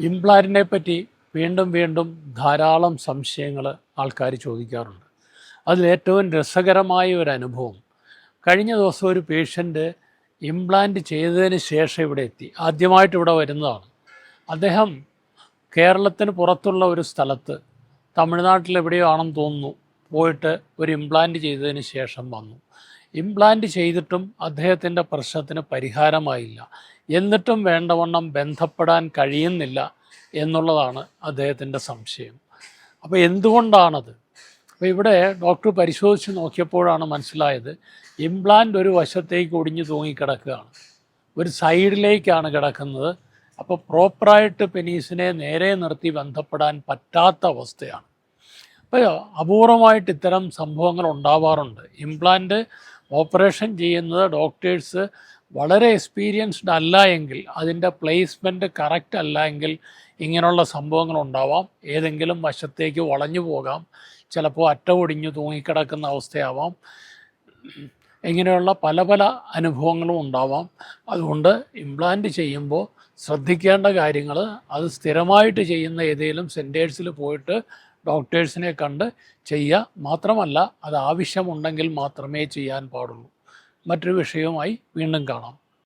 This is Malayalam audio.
ഇംപ്ലാന്റിനെ പറ്റി വീണ്ടും വീണ്ടും ധാരാളം സംശയങ്ങൾ ആൾക്കാർ ചോദിക്കാറുണ്ട്. അതിലേറ്റവും രസകരമായ ഒരു അനുഭവം, കഴിഞ്ഞ ദിവസം ഒരു പേഷ്യൻ്റ് ഇംപ്ലാന്റ് ചെയ്തതിന് ശേഷം ഇവിടെ എത്തി. ആദ്യമായിട്ട് ഇവിടെ വരുന്നതാണ്. അദ്ദേഹം കേരളത്തിന് പുറത്തുള്ള ഒരു സ്ഥലത്ത്, തമിഴ്നാട്ടിലെവിടെയോ ആണെന്ന് തോന്നുന്നു, പോയിട്ട് ഒരു ഇംപ്ലാന്റ് ചെയ്തതിന് ശേഷം വന്നു. ഇംപ്ലാന്റ് ചെയ്തിട്ടും അദ്ദേഹത്തിൻ്റെ പ്രശ്നത്തിന് പരിഹാരമായില്ല. എന്നിട്ടും വേണ്ടവണ്ണം ബന്ധപ്പെടാൻ കഴിയുന്നില്ല എന്നുള്ളതാണ് അദ്ദേഹത്തിൻ്റെ സംശയം. അപ്പോൾ എന്തുകൊണ്ടാണത്? അപ്പോൾ ഇവിടെ ഡോക്ടർ പരിശോധിച്ച് നോക്കിയപ്പോഴാണ് മനസ്സിലായത്, ഇംപ്ലാന്റ് ഒരു വശത്തേക്ക് ഒടിഞ്ഞു തൂങ്ങിക്കിടക്കുകയാണ്, ഒരു സൈഡിലേക്കാണ് കിടക്കുന്നത്. അപ്പോൾ പ്രോപ്പറായിട്ട് പെനീസിനെ നേരെ നിർത്തി ബന്ധപ്പെടാൻ പറ്റാത്ത അവസ്ഥയാണ്. അപ്പോൾ അപൂർവമായിട്ട് ഇത്തരം സംഭവങ്ങൾ ഉണ്ടാവാറുണ്ട്. ഇംപ്ലാന്റ് ഓപ്പറേഷൻ ചെയ്യുന്നത് ഡോക്ടേഴ്സ് വളരെ എക്സ്പീരിയൻസ്ഡ് അല്ല എങ്കിൽ, അതിൻ്റെ പ്ലേസ്മെൻറ്റ് കറക്റ്റ് അല്ല എങ്കിൽ ഇങ്ങനെയുള്ള സംഭവങ്ങൾ ഉണ്ടാവാം. ഏതെങ്കിലും വശത്തേക്ക് വളഞ്ഞു പോകാം, ചിലപ്പോൾ അറ്റ ഒടിഞ്ഞു തൂങ്ങിക്കിടക്കുന്ന അവസ്ഥയാവാം. ഇങ്ങനെയുള്ള പല പല അനുഭവങ്ങളും ഉണ്ടാവാം. അതുകൊണ്ട് ഇംപ്ലാന്റ് ചെയ്യുമ്പോൾ ശ്രദ്ധിക്കേണ്ട കാര്യങ്ങൾ, അത് സ്ഥിരമായിട്ട് ചെയ്യുന്ന ഏതെങ്കിലും സെൻറ്റേഴ്സിൽ പോയിട്ട് ഡോക്ടേഴ്സിനെ കണ്ട് ചെയ്യുക. മാത്രമല്ല, അത് ആവശ്യമുണ്ടെങ്കിൽ മാത്രമേ ചെയ്യാൻ പാടുള്ളൂ. മറ്റൊരു വിഷയവുമായി വീണ്ടും കാണാം.